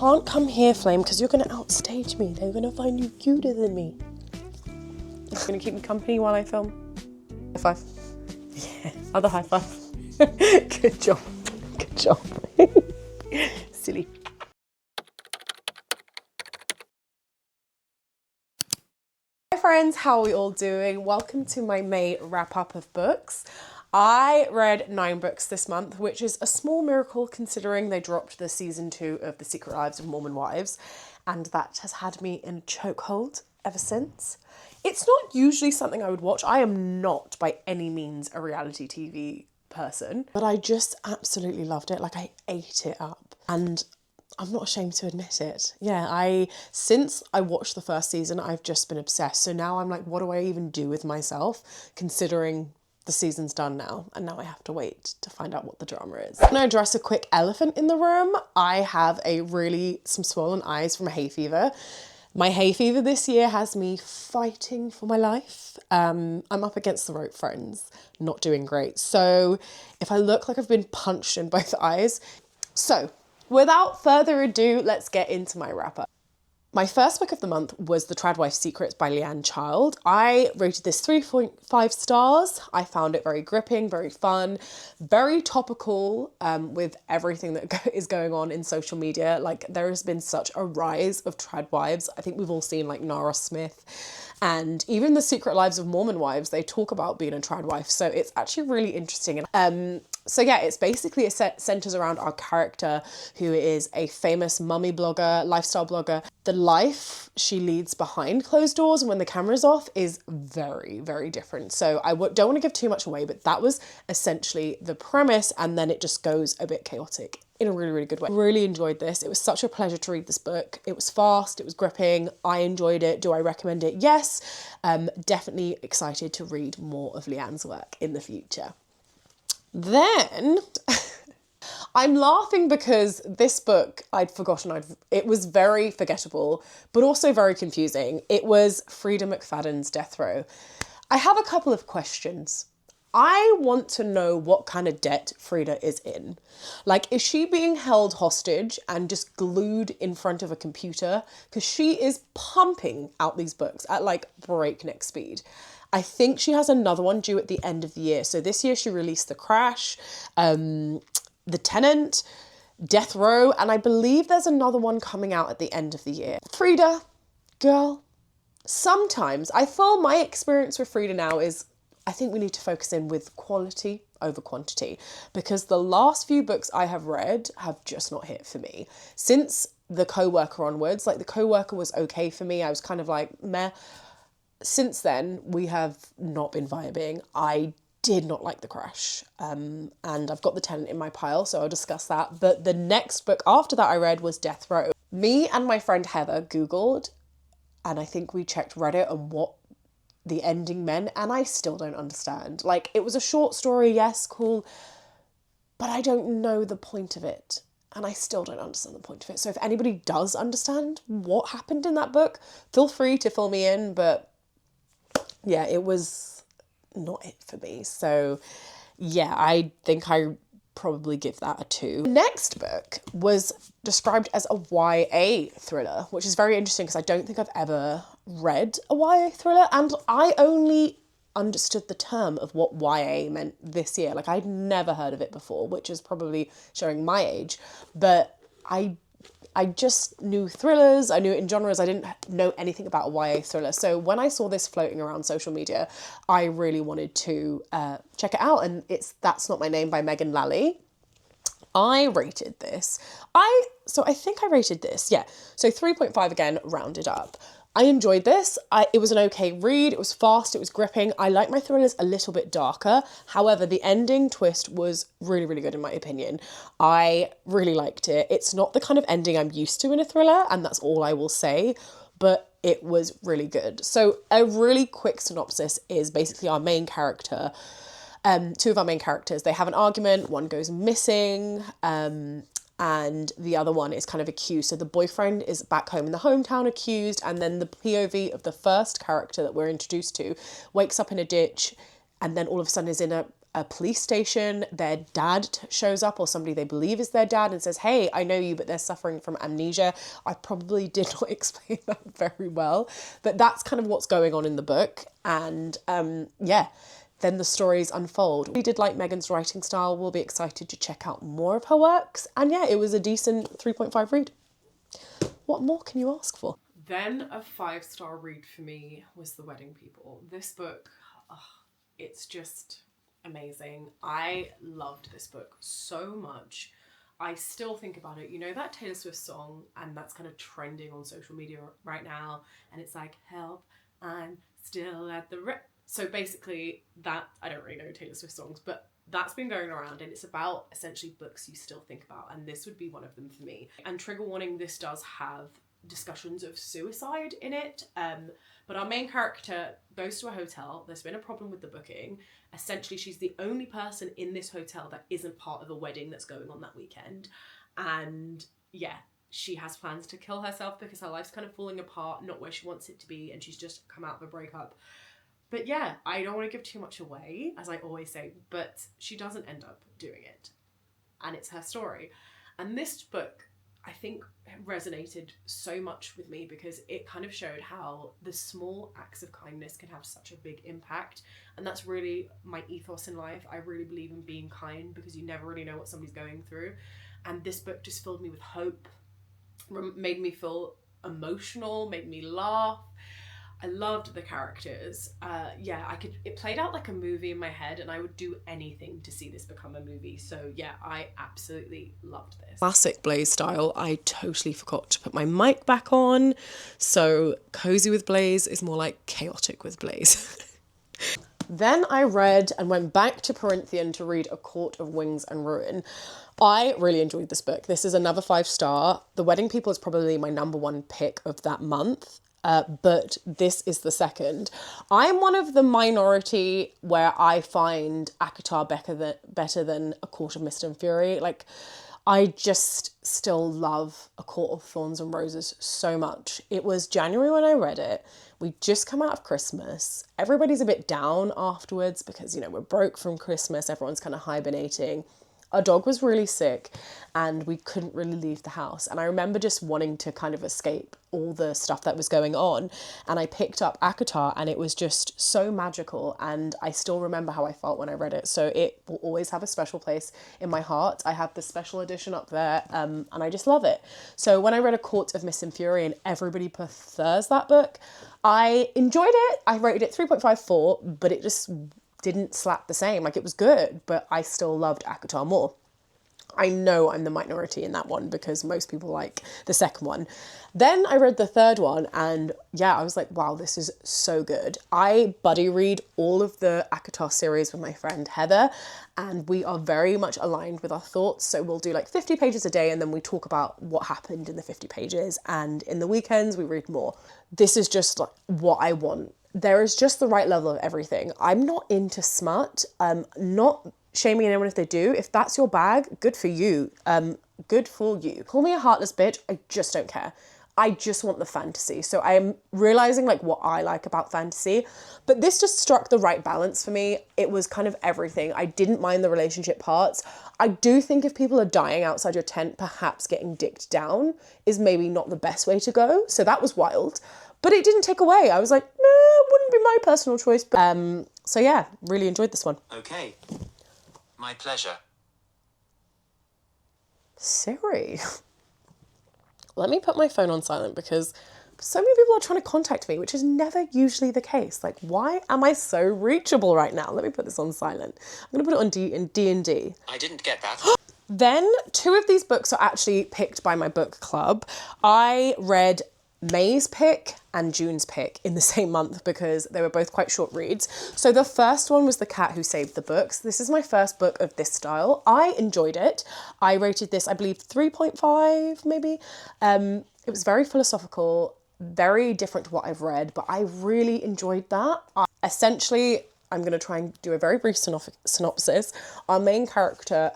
can't come here, Flame, because you're going to outstage me. They're going to find you cuter than me. You're going to keep me company while I film. High five. Yeah, other high five. Good job. Good job. Silly. Hi friends, how are we all doing? Welcome to my May wrap up of books. I read 9 books this month, which is a small miracle considering they dropped the season 2 of The Secret Lives of Mormon Wives, and that has had me in a chokehold ever since. It's not usually something I would watch. I am not by any means a reality TV person, but I just absolutely loved it. Like, I ate it up, and I'm not ashamed to admit it. Yeah, since I watched the first season, I've just been obsessed. So now I'm like, what do I even do with myself, considering the season's done now, and now I have to wait to find out what the drama is. I'm gonna address a quick elephant in the room. I have some swollen eyes from hay fever. My hay fever this year has me fighting for my life. I'm up against the rope, friends, not doing great. So if I look like I've been punched in both eyes. So without further ado, let's get into my wrap up. My first book of the month was The Tradwife Secrets by Leanne Child. I rated this 3.5 stars. I found it very gripping, very fun, very topical with everything that is going on in social media. Like, there has been such a rise of tradwives. I think we've all seen like Nara Smith and even The Secret Lives of Mormon Wives. They talk about being a tradwife. So it's actually really interesting. So yeah, it's basically, it centers around our character, who is a famous mummy blogger, lifestyle blogger. The life she leads behind closed doors and when the camera's off is very, very different. So I don't want to give too much away, but that was essentially the premise, and then it just goes a bit chaotic in a really, really good way. Really enjoyed this. It was such a pleasure to read this book. It was fast, it was gripping. I enjoyed it. Do I recommend it? Yes. Definitely excited to read more of Leanne's work in the future. Then I'm laughing because this book, I'd forgotten, it was very forgettable, but also very confusing. It was Frida McFadden's Death Row. I have a couple of questions. I want to know what kind of debt Frida is in. Like, is she being held hostage and just glued in front of a computer? Because she is pumping out these books at like breakneck speed. I think she has another one due at the end of the year. So this year she released The Crash, The Tenant, Death Row, and I believe there's another one coming out at the end of the year. Frida, girl, sometimes I feel my experience with Frida now is, I think we need to focus in with quality over quantity, because the last few books I have read have just not hit for me. Since The Co-Worker onwards, like The Co-Worker was okay for me. I was kind of like, meh. Since then, we have not been vibing. I did not like The Crash. And I've got The Tenant in my pile, so I'll discuss that. But the next book after that I read was Death Row. Me and my friend Heather Googled, and I think we checked Reddit on what the ending meant, and I still don't understand. Like, it was a short story, yes, cool, but I don't know the point of it. And I still don't understand the point of it. So if anybody does understand what happened in that book, feel free to fill me in, but yeah, it was not it for me. So yeah, I think I probably give that a 2. The next book was described as a YA thriller, which is very interesting because I don't think I've ever read a YA thriller, and I only understood the term of what YA meant this year. Like, I'd never heard of it before, which is probably showing my age, but I just knew thrillers, I knew it in genres, I didn't know anything about a YA thriller. So when I saw this floating around social media, I really wanted to check it out, and it's That's Not My Name by Megan Lally. I rated this. I think I rated this, yeah. So 3.5 again, rounded up. I enjoyed this. It was an okay read. It was fast. It was gripping. I like my thrillers a little bit darker. However, the ending twist was really, really good in my opinion. I really liked it. It's not the kind of ending I'm used to in a thriller, and that's all I will say, but it was really good. So a really quick synopsis is basically our main character, 2 of our main characters, they have an argument, one goes missing, and the other one is kind of accused. So the boyfriend is back home in the hometown accused, and then the POV of the first character that we're introduced to wakes up in a ditch and then all of a sudden is in a police station. Their dad shows up, or somebody they believe is their dad, and says, hey, I know you, but they're suffering from amnesia. I probably did not explain that very well, but that's kind of what's going on in the book. And yeah, then the stories unfold. We did like Megan's writing style. We'll be excited to check out more of her works. And yeah, it was a decent 3.5 read. What more can you ask for? Then a 5-star read for me was The Wedding People. This book, it's just amazing. I loved this book so much. I still think about it. You know that Taylor Swift song, and that's kind of trending on social media right now, and it's like, help, I'm still at the so basically that, I don't really know Taylor Swift songs, but that's been going around, and it's about essentially books you still think about, and this would be one of them for me. And trigger warning, this does have discussions of suicide in it, but our main character goes to a hotel. There's been a problem with the booking. Essentially, she's the only person in this hotel that isn't part of a wedding that's going on that weekend, and yeah, she has plans to kill herself because her life's kind of falling apart, not where she wants it to be, and she's just come out of a breakup. But yeah, I don't want to give too much away, as I always say, but she doesn't end up doing it, and it's her story. And this book, I think, resonated so much with me because it kind of showed how the small acts of kindness can have such a big impact. And that's really my ethos in life. I really believe in being kind because you never really know what somebody's going through. And this book just filled me with hope, made me feel emotional, made me laugh. I loved the characters. Yeah, it played out like a movie in my head, and I would do anything to see this become a movie. So yeah, I absolutely loved this. Classic Blaze style. I totally forgot to put my mic back on. So Cozy with Blaze is more like chaotic with Blaze. Then I read and went back to Corinthian to read A Court of Wings and Ruin. I really enjoyed this book. This is another 5-star. The Wedding People is probably my #1 pick of that month. But this is the second. I'm one of the minority where I find ACOTAR better than A Court of Mist and Fury. Like, I just still love A Court of Thorns and Roses so much. It was January when I read it. We just come out of Christmas. Everybody's a bit down afterwards because, you know, we're broke from Christmas. Everyone's kind of hibernating. Our dog was really sick and we couldn't really leave the house. And I remember just wanting to kind of escape all the stuff that was going on. And I picked up ACOTAR and it was just so magical. And I still remember how I felt when I read it. So it will always have a special place in my heart. I have the special edition up there and I just love it. So when I read A Court of Mist and Fury and everybody prefers that book, I enjoyed it. I rated it 3.54, but it just didn't slap the same. Like, it was good, but I still loved ACOTAR more. I know I'm the minority in that one because most people like the second one. Then I read the third one and yeah, I was like, wow, this is so good. I buddy read all of the ACOTAR series with my friend Heather, and we are very much aligned with our thoughts. So we'll do like 50 pages a day and then we talk about what happened in the 50 pages, and in the weekends we read more. This is just like what I want. There is just the right level of everything. I'm not into smut. Not shaming anyone if they do. If that's your bag, good for you. Good for you. Call me a heartless bitch. I just don't care. I just want the fantasy. So I am realizing like what I like about fantasy, but this just struck the right balance for me. It was kind of everything. I didn't mind the relationship parts. I do think if people are dying outside your tent, perhaps getting dicked down is maybe not the best way to go. So that was wild. But it didn't take away. I was like, no, it wouldn't be my personal choice. But, so yeah, really enjoyed this one. Okay. My pleasure. Siri. Let me put my phone on silent because so many people are trying to contact me, which is never usually the case. Like, why am I so reachable right now? Let me put this on silent. I'm going to put it on D&D. I didn't get that. Then 2 of these books are actually picked by my book club. I read May's pick and June's pick in the same month because they were both quite short reads. So the first one was The Cat Who Saved the Books. This is my first book of this style. I enjoyed it. I rated this, I believe, 3.5 maybe. It was very philosophical, very different to what I've read, but I really enjoyed that. Essentially, I'm going to try and do a very brief synopsis. Our main character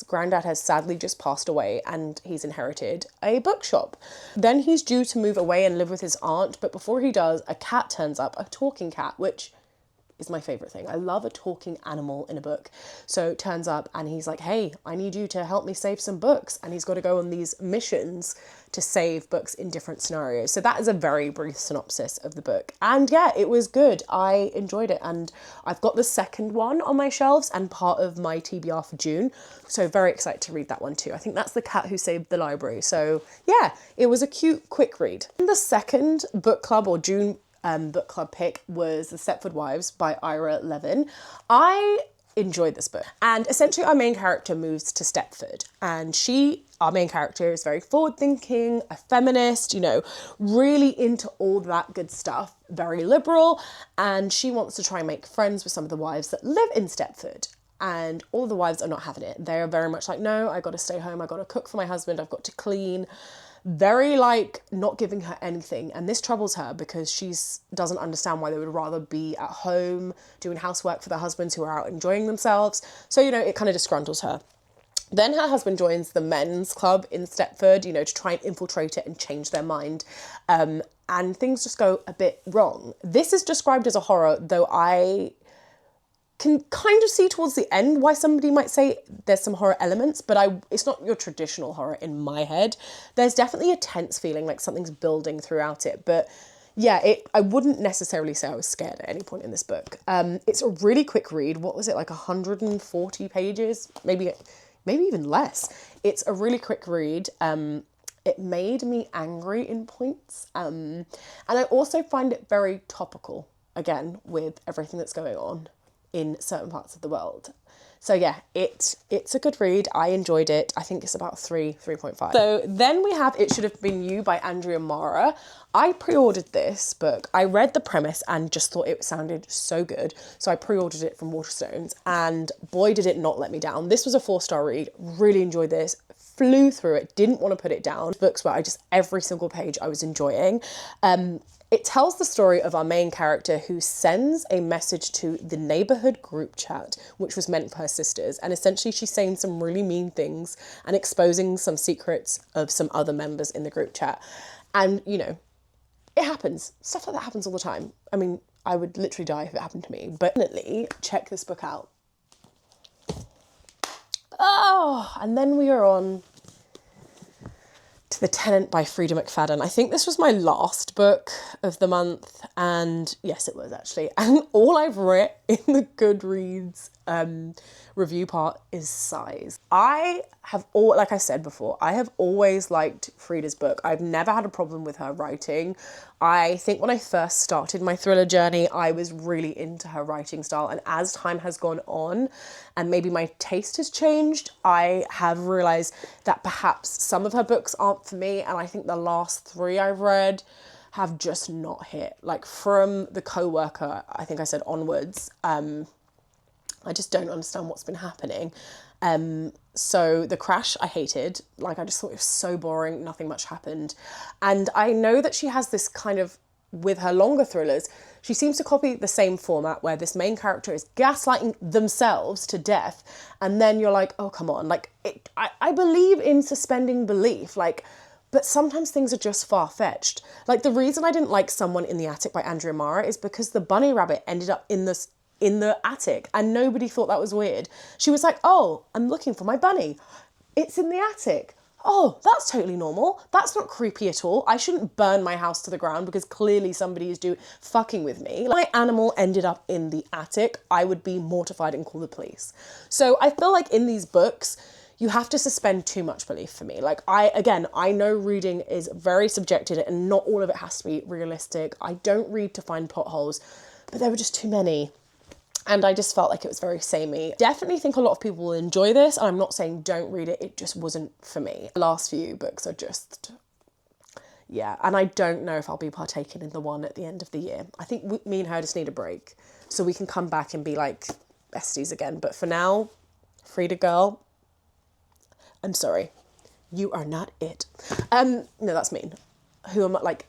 granddad has sadly just passed away and he's inherited a bookshop. Then he's due to move away and live with his aunt, but before he does, a cat turns up, a talking cat, which is my favorite thing. I love a talking animal in a book. So it turns up and he's like, hey, I need you to help me save some books. And he's got to go on these missions to save books in different scenarios. So that is a very brief synopsis of the book. And yeah, it was good. I enjoyed it. And I've got the second one on my shelves and part of my TBR for June. So very excited to read that one too. I think that's The Cat Who Saved the Library. So yeah, it was a cute, quick read. And the second book club or June book club pick was The Stepford Wives by Ira Levin. I enjoyed this book. And essentially our main character moves to Stepford and our main character is very forward thinking, a feminist, you know, really into all that good stuff, very liberal. And she wants to try and make friends with some of the wives that live in Stepford. And all the wives are not having it. They're very much like, no, I got to stay home. I got to cook for my husband. I've got to clean. Very like not giving her anything. And this troubles her because she doesn't understand why they would rather be at home doing housework for their husbands who are out enjoying themselves. So, you know, it kind of disgruntles her. Then her husband joins the men's club in Stepford, you know, to try and infiltrate it and change their mind. And things just go a bit wrong. This is described as a horror, though I can kind of see towards the end why somebody might say there's some horror elements, but it's not your traditional horror in my head. There's definitely a tense feeling, like something's building throughout it. But yeah, I wouldn't necessarily say I was scared at any point in this book. It's a really quick read. What was it, like 140 pages? Maybe even less. It's a really quick read. It made me angry in points. And I also find it very topical, again, with everything that's going on in certain parts of the world. So yeah, it's a good read. I enjoyed it. I think it's about 3.5. So then we have It Should Have Been You by Andrea Mara. I pre-ordered this book. I read the premise and just thought it sounded so good. So I pre-ordered it from Waterstones and boy, did it not let me down. This was a 4-star read. Really enjoyed this. Flew through it. Didn't want to put it down. Books where every single page I was enjoying. It tells the story of our main character who sends a message to the neighborhood group chat, which was meant for her sisters. And essentially she's saying some really mean things and exposing some secrets of some other members in the group chat. And, you know, it happens. Stuff like that happens all the time. I mean, I would literally die if it happened to me. But definitely check this book out. Oh, and then we are on to The Tenant by Frida McFadden. I think this was my last book of the month, and yes, it was actually. And all I've read in the Goodreads review part is sighs. Like I said before, I have always liked Frida's book. I've never had a problem with her writing. I think when I first started my thriller journey, I was really into her writing style. And as time has gone on and maybe my taste has changed, I have realised that perhaps some of her books aren't for me. And I think the last 3 I've read have just not hit. Like from The Co-worker, I think I said onwards, I just don't understand what's been happening. So The Crash, I hated. Like, I just thought it was so boring. Nothing much happened. And I know that she has this kind of, with her longer thrillers, she seems to copy the same format where this main character is gaslighting themselves to death. And then you're like, oh, come on. Like, I believe in suspending belief. Like, but sometimes things are just far-fetched. Like, the reason I didn't like Someone in the Attic by Andrea Mara is because the bunny rabbit ended up in the attic and nobody thought that was weird. She was like, oh, I'm looking for my bunny. It's in the attic. Oh, that's totally normal. That's not creepy at all. I shouldn't burn my house to the ground because clearly somebody is fucking with me. Like, my animal ended up in the attic, I would be mortified and call the police. So I feel like in these books, you have to suspend too much belief for me. Like, I know reading is very subjective and not all of it has to be realistic. I don't read to find potholes, but there were just too many. And I just felt like it was very samey. Definitely think a lot of people will enjoy this. And I'm not saying don't read it. It just wasn't for me. The last few books are just, yeah. And I don't know if I'll be partaking in the one at the end of the year. I think me and her just need a break so we can come back and be like besties again. But for now, Frida girl, I'm sorry. You are not it. No, that's mean. Who am I? Like,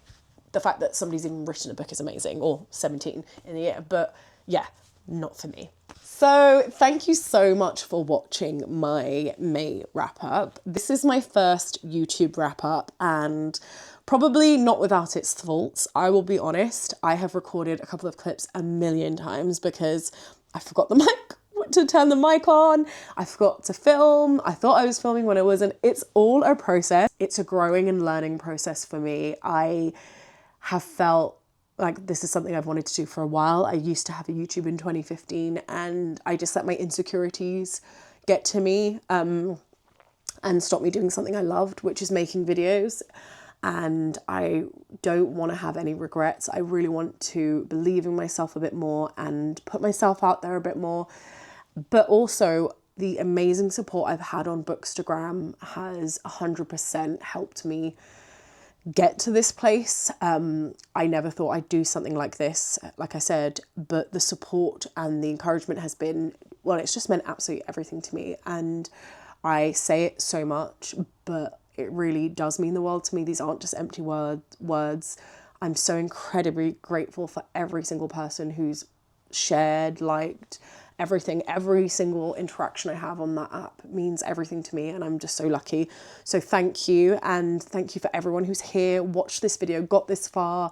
the fact that somebody's even written a book is amazing. Or 17 in the year. But yeah. Not for me. So thank you so much for watching my May wrap up. This is my first YouTube wrap up and probably not without its faults. I will be honest, I have recorded a couple of clips a million times because I forgot the mic to turn the mic on. I forgot to film. I thought I was filming when I wasn't. It's all a process. It's a growing and learning process for me. I have felt like this is something I've wanted to do for a while. I used to have a YouTube in 2015 and I just let my insecurities get to me and stop me doing something I loved, which is making videos. And I don't want to have any regrets. I really want to believe in myself a bit more and put myself out there a bit more. But also the amazing support I've had on Bookstagram has 100% helped me get to this place. I never thought I'd do something like this, like I said, but the support and the encouragement has been, well, it's just meant absolutely everything to me. And I say it so much, but it really does mean the world to me. These aren't just empty words. I'm so incredibly grateful for every single person who's shared, liked, everything. Every single interaction I have on that app means everything to me and I'm just so lucky. So thank you, and thank you for everyone who's here, watched this video, got this far.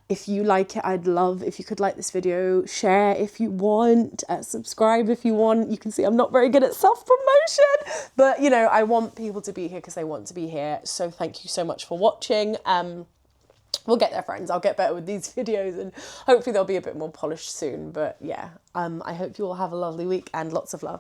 If you like it, I'd love if you could like this video, share if you want, subscribe if you want. You can see I'm not very good at self-promotion, but you know, I want people to be here because they want to be here. So thank you so much for watching. We'll get there, friends. I'll get better with these videos and hopefully they'll be a bit more polished soon. But yeah, I hope you all have a lovely week and lots of love.